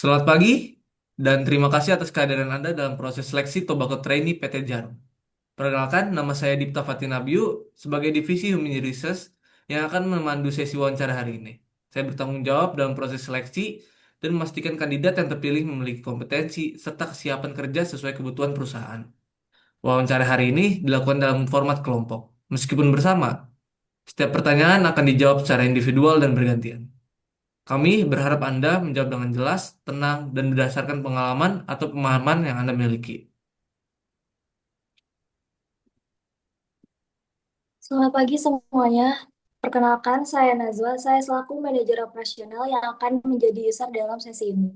Selamat pagi dan terima kasih atas kehadiran Anda dalam proses seleksi Tobacco Trainee PT Jarum. Perkenalkan, nama saya Dipta Fatinabiu sebagai Divisi Human Research yang akan memandu sesi wawancara hari ini. Saya bertanggung jawab dalam proses seleksi dan memastikan kandidat yang terpilih memiliki kompetensi serta kesiapan kerja sesuai kebutuhan perusahaan. Wawancara hari ini dilakukan dalam format kelompok. Meskipun bersama, setiap pertanyaan akan dijawab secara individual dan bergantian. Kami berharap Anda menjawab dengan jelas, tenang, dan berdasarkan pengalaman atau pemahaman yang Anda miliki. Selamat pagi semuanya. Perkenalkan, saya Nazwa. Saya selaku manajer operasional yang akan menjadi user dalam sesi ini.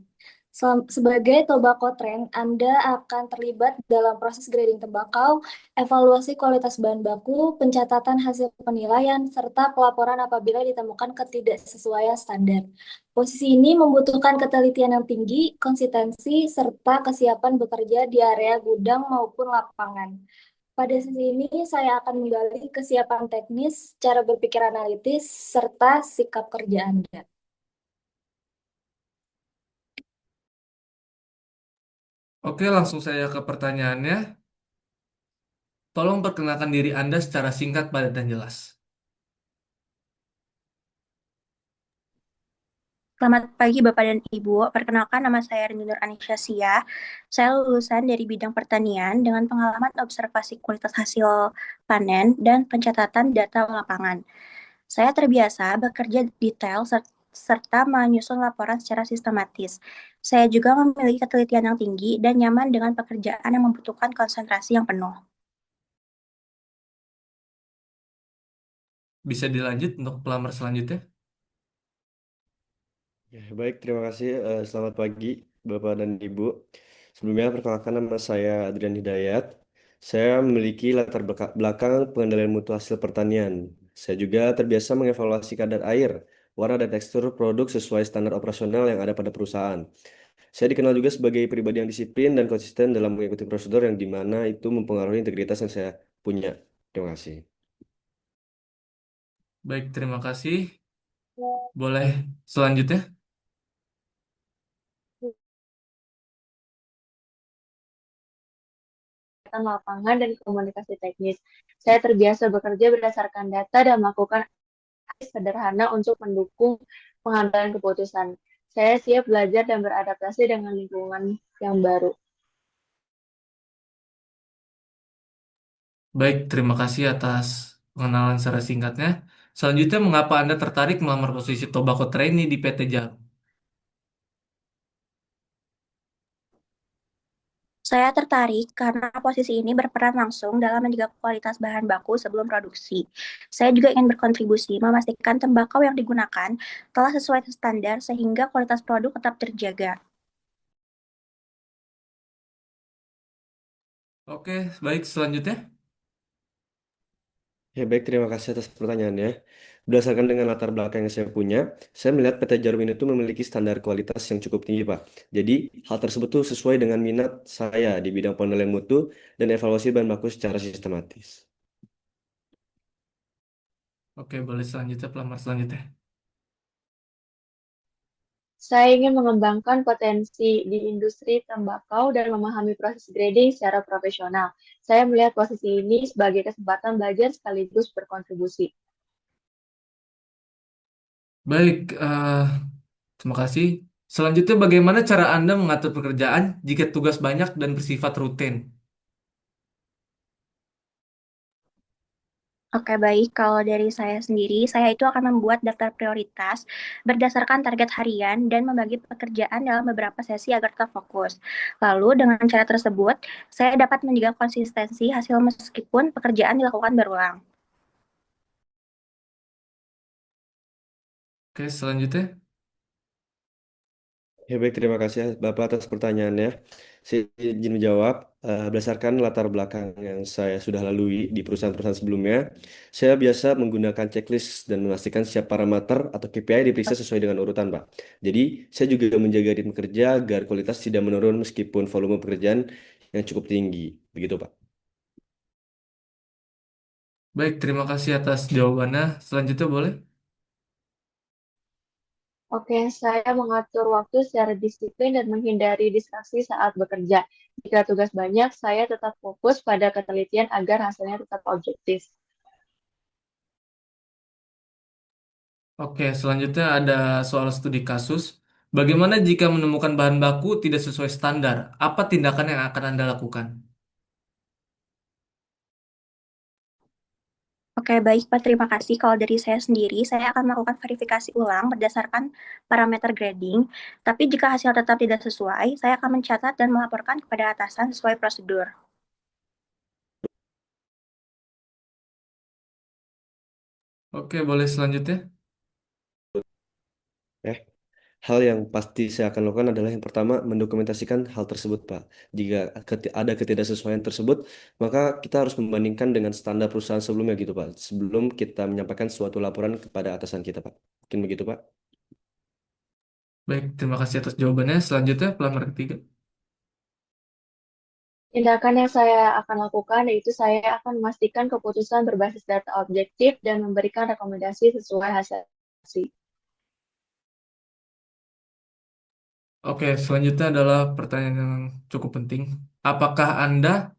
Sebagai tobacco trend, Anda akan terlibat dalam proses grading tembakau, evaluasi kualitas bahan baku, pencatatan hasil penilaian, serta pelaporan apabila ditemukan ketidaksesuaian standar. Posisi ini membutuhkan ketelitian yang tinggi, konsistensi, serta kesiapan bekerja di area gudang maupun lapangan. Pada sesi ini, saya akan menggali kesiapan teknis, cara berpikir analitis, serta sikap kerja Anda. Oke, langsung saya ke pertanyaannya. Tolong perkenalkan diri Anda secara singkat, padat, dan jelas. Selamat pagi Bapak dan Ibu. Perkenalkan nama saya Rinjunur Anisha Sia. Saya lulusan dari bidang pertanian dengan pengalaman observasi kualitas hasil panen dan pencatatan data lapangan. Saya terbiasa bekerja detail serta menyusun laporan secara sistematis. Saya juga memiliki ketelitian yang tinggi dan nyaman dengan pekerjaan yang membutuhkan konsentrasi yang penuh. Bisa dilanjut untuk pelamar selanjutnya. Ya, baik, terima kasih. Selamat pagi, Bapak dan Ibu. Sebelumnya, perkenalkan nama saya Adrian Hidayat. Saya memiliki latar belakang pengendalian mutu hasil pertanian. Saya juga terbiasa mengevaluasi kadar air, warna, dan tekstur produk sesuai standar operasional yang ada pada perusahaan. Saya dikenal juga sebagai pribadi yang disiplin dan konsisten dalam mengikuti prosedur yang dimana itu mempengaruhi integritas yang saya punya. Terima kasih. Baik, terima kasih. Boleh selanjutnya? Kegiatan lapangan dan komunikasi teknis. Saya terbiasa bekerja berdasarkan data dan melakukan analisis sederhana untuk mendukung pengambilan keputusan. Saya siap belajar dan beradaptasi dengan lingkungan yang baru. Baik, terima kasih atas pengenalan secara singkatnya. Selanjutnya, mengapa Anda tertarik melamar posisi Tobacco Trainee di PT Jarum? Saya tertarik karena posisi ini berperan langsung dalam menjaga kualitas bahan baku sebelum produksi. Saya juga ingin berkontribusi memastikan tembakau yang digunakan telah sesuai standar sehingga kualitas produk tetap terjaga. Oke, baik, selanjutnya. Ya, baik, terima kasih atas pertanyaannya. Berdasarkan dengan latar belakang yang saya punya, saya melihat PT Jarum ini tuh memiliki standar kualitas yang cukup tinggi, Pak. Jadi, hal tersebut tuh sesuai dengan minat saya di bidang penilaian mutu dan evaluasi bahan baku secara sistematis. Oke, boleh selanjutnya, pelamar selanjutnya. Saya ingin mengembangkan potensi di industri tembakau dan memahami proses grading secara profesional. Saya melihat posisi ini sebagai kesempatan belajar sekaligus berkontribusi. Baik, terima kasih. Selanjutnya, bagaimana cara Anda mengatur pekerjaan jika tugas banyak dan bersifat rutin? Oke, baik. Kalau dari saya sendiri, saya itu akan membuat daftar prioritas berdasarkan target harian dan membagi pekerjaan dalam beberapa sesi agar tetap fokus. Lalu, dengan cara tersebut, saya dapat menjaga konsistensi hasil meskipun pekerjaan dilakukan berulang. Oke, selanjutnya. Ya, baik, terima kasih Bapak atas pertanyaannya. Saya izin menjawab. Berdasarkan latar belakang yang saya sudah lalui di perusahaan-perusahaan sebelumnya, saya biasa menggunakan checklist dan memastikan setiap parameter atau KPI diperiksa sesuai dengan urutan, Pak. Jadi, saya juga menjaga ritme kerja agar kualitas tidak menurun meskipun volume pekerjaan yang cukup tinggi. Begitu, Pak. Baik, terima kasih atas jawabannya. Selanjutnya boleh? Oke, saya mengatur waktu secara disiplin dan menghindari distraksi saat bekerja. Jika tugas banyak, saya tetap fokus pada ketelitian agar hasilnya tetap objektif. Oke, selanjutnya ada soal studi kasus. Bagaimana jika menemukan bahan baku tidak sesuai standar? Apa tindakan yang akan Anda lakukan? Oke, baik Pak, terima kasih. Kalau dari saya sendiri, saya akan melakukan verifikasi ulang berdasarkan parameter grading. Tapi jika hasil tetap tidak sesuai, saya akan mencatat dan melaporkan kepada atasan sesuai prosedur. Oke, boleh selanjutnya. Eh, Hal yang pasti saya akan lakukan adalah yang pertama mendokumentasikan hal tersebut, Pak. Jika ada ketidaksesuaian tersebut, maka kita harus membandingkan dengan standar perusahaan sebelumnya gitu, Pak. Sebelum kita menyampaikan suatu laporan kepada atasan kita, Pak. Mungkin begitu, Pak. Baik, terima kasih atas jawabannya. Selanjutnya, pelamar ketiga. Tindakan yang saya akan lakukan yaitu saya akan memastikan keputusan berbasis data objektif dan memberikan rekomendasi sesuai hasil. Oke, selanjutnya adalah pertanyaan yang cukup penting. Apakah Anda,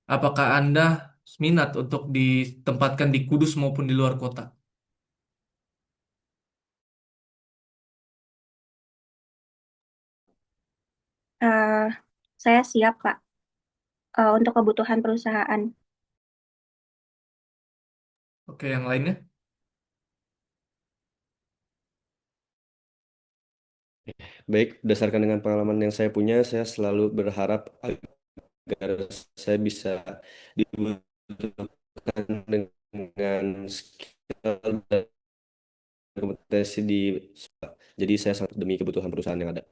apakah Anda minat untuk ditempatkan di Kudus maupun di luar kota? Eh, saya siap, Pak, untuk kebutuhan perusahaan. Oke, yang lainnya? Baik, berdasarkan dengan pengalaman yang saya punya, saya selalu berharap agar saya bisa dibutuhkan dengan skill dan kompetensi di. Jadi saya sangat demi kebutuhan perusahaan yang ada.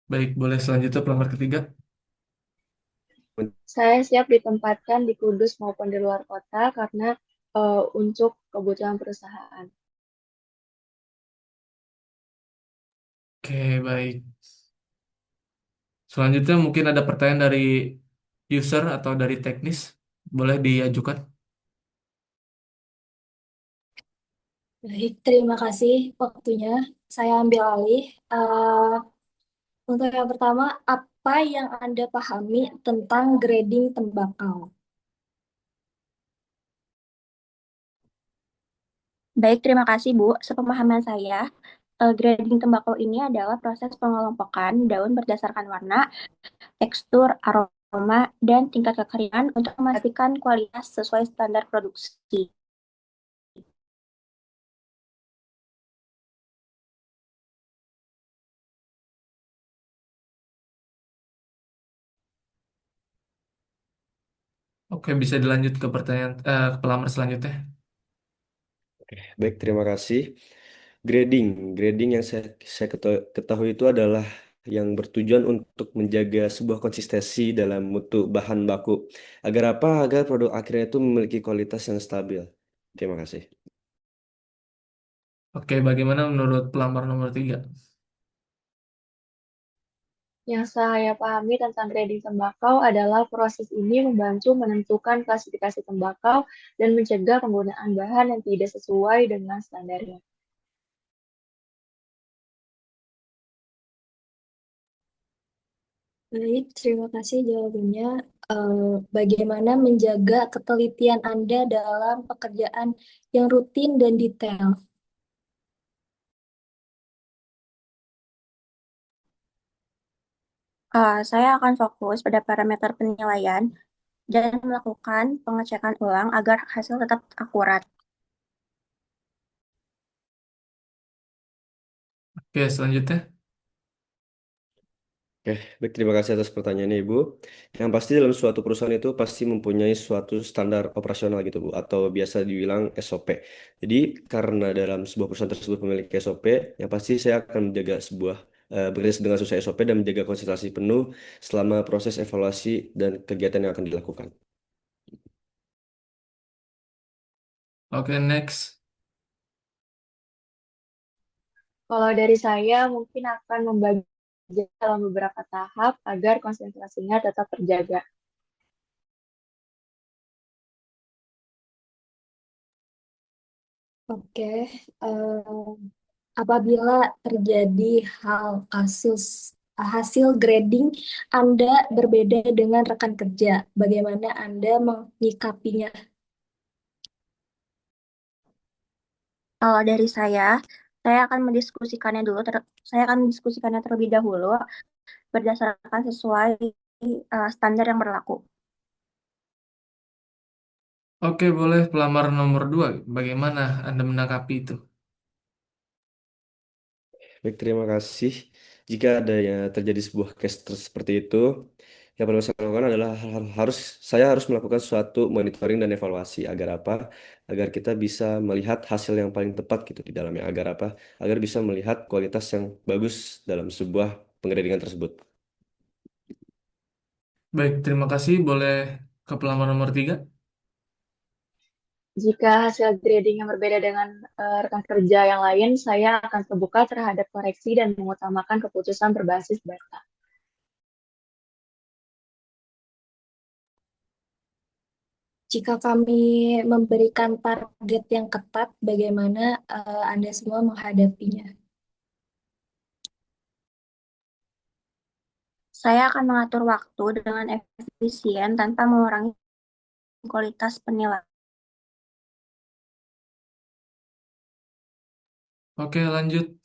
Baik, boleh selanjutnya pelamar ketiga. Saya siap ditempatkan di Kudus maupun di luar kota karena untuk kebutuhan perusahaan. Oke, baik. Selanjutnya mungkin ada pertanyaan dari user atau dari teknis. Boleh diajukan. Baik, terima kasih waktunya. Saya ambil alih. Untuk yang pertama, apa yang Anda pahami tentang grading tembakau? Baik, terima kasih Bu. Sepemahaman saya, grading tembakau ini adalah proses pengelompokan daun berdasarkan warna, tekstur, aroma, dan tingkat kekeringan untuk memastikan kualitas sesuai standar produksi. Oke, bisa dilanjut ke pertanyaan ke pelamar selanjutnya. Baik, terima kasih. Grading, grading yang saya ketahui itu adalah yang bertujuan untuk menjaga sebuah konsistensi dalam mutu bahan baku. Agar apa? Agar produk akhirnya itu memiliki kualitas yang stabil. Terima kasih. Oke, bagaimana menurut pelamar nomor 3? Yang saya pahami tentang grading tembakau adalah proses ini membantu menentukan klasifikasi tembakau dan mencegah penggunaan bahan yang tidak sesuai dengan standarnya. Baik, terima kasih jawabannya. Bagaimana menjaga ketelitian Anda dalam pekerjaan yang rutin dan detail? Saya akan fokus pada parameter penilaian dan melakukan pengecekan ulang agar hasil tetap akurat. Oke, selanjutnya. Oke, baik, terima kasih atas pertanyaannya Ibu. Yang pasti dalam suatu perusahaan itu pasti mempunyai suatu standar operasional gitu Bu, atau biasa dibilang SOP. Jadi karena dalam sebuah perusahaan tersebut memiliki SOP, yang pasti saya akan menjaga bekerja dengan sesuai SOP dan menjaga konsentrasi penuh selama proses evaluasi dan kegiatan yang akan dilakukan. Oke, next. Kalau dari saya mungkin akan membagi dalam beberapa tahap agar konsentrasinya tetap terjaga. Oke, apabila terjadi hasil grading Anda berbeda dengan rekan kerja, bagaimana Anda menyikapinya? Kalau dari saya akan saya akan mendiskusikannya terlebih dahulu berdasarkan sesuai standar yang berlaku. Oke, boleh pelamar nomor 2. Bagaimana Anda menanggapi itu? Baik, terima kasih. Jika ada yang terjadi sebuah case seperti itu, yang perlu saya lakukan adalah saya harus melakukan suatu monitoring dan evaluasi agar apa? Agar kita bisa melihat hasil yang paling tepat gitu di dalamnya. Agar apa? Agar bisa melihat kualitas yang bagus dalam sebuah penggradingan tersebut. Baik, terima kasih. Boleh ke pelamar nomor 3. Jika hasil grading yang berbeda dengan rekan kerja yang lain, saya akan terbuka terhadap koreksi dan mengutamakan keputusan berbasis data. Jika kami memberikan target yang ketat, bagaimana Anda semua menghadapinya? Saya akan mengatur waktu dengan efisien tanpa mengurangi kualitas penilaian. Oke, lanjut.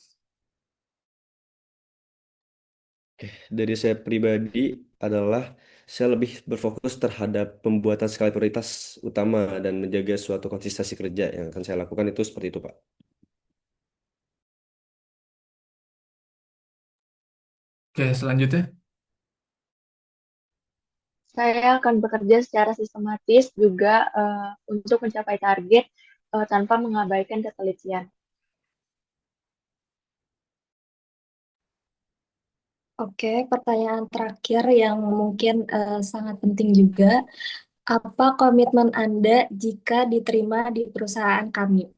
Dari saya pribadi adalah saya lebih berfokus terhadap pembuatan skala prioritas utama dan menjaga suatu konsistensi kerja yang akan saya lakukan itu seperti itu, Pak. Oke, selanjutnya. Saya akan bekerja secara sistematis juga untuk mencapai target tanpa mengabaikan ketelitian. Oke, pertanyaan terakhir yang mungkin sangat penting juga. Apa komitmen Anda jika diterima di perusahaan kami?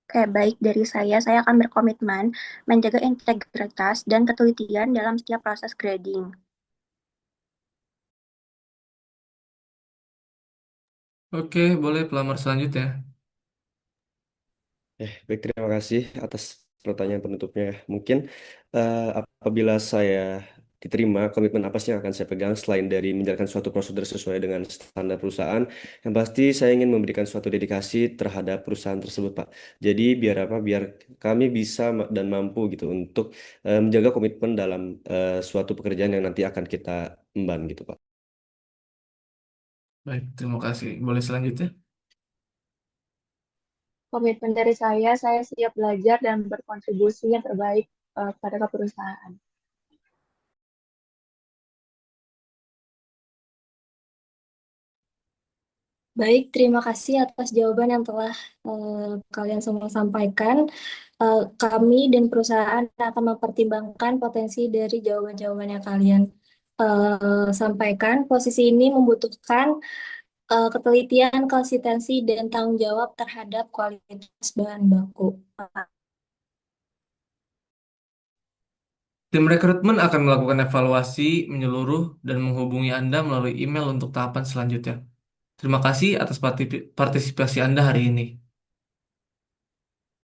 Oke, baik dari saya akan berkomitmen menjaga integritas dan ketelitian dalam setiap proses grading. Oke, boleh pelamar selanjutnya. Baik, terima kasih atas pertanyaan penutupnya. Mungkin apabila saya diterima, komitmen apa sih yang akan saya pegang selain dari menjalankan suatu prosedur sesuai dengan standar perusahaan? Yang pasti saya ingin memberikan suatu dedikasi terhadap perusahaan tersebut, Pak. Jadi biar apa? Biar kami bisa dan mampu gitu untuk menjaga komitmen dalam suatu pekerjaan yang nanti akan kita emban gitu, Pak. Baik, terima kasih. Boleh selanjutnya. Komitmen dari saya siap belajar dan berkontribusi yang terbaik pada perusahaan. Baik, terima kasih atas jawaban yang telah kalian semua sampaikan. Kami dan perusahaan akan mempertimbangkan potensi dari jawaban-jawaban yang kalian sampaikan. Posisi ini membutuhkan ketelitian, konsistensi, dan tanggung jawab terhadap kualitas bahan baku. Tim rekrutmen akan melakukan evaluasi menyeluruh dan menghubungi Anda melalui email untuk tahapan selanjutnya. Terima kasih atas partisipasi Anda hari ini.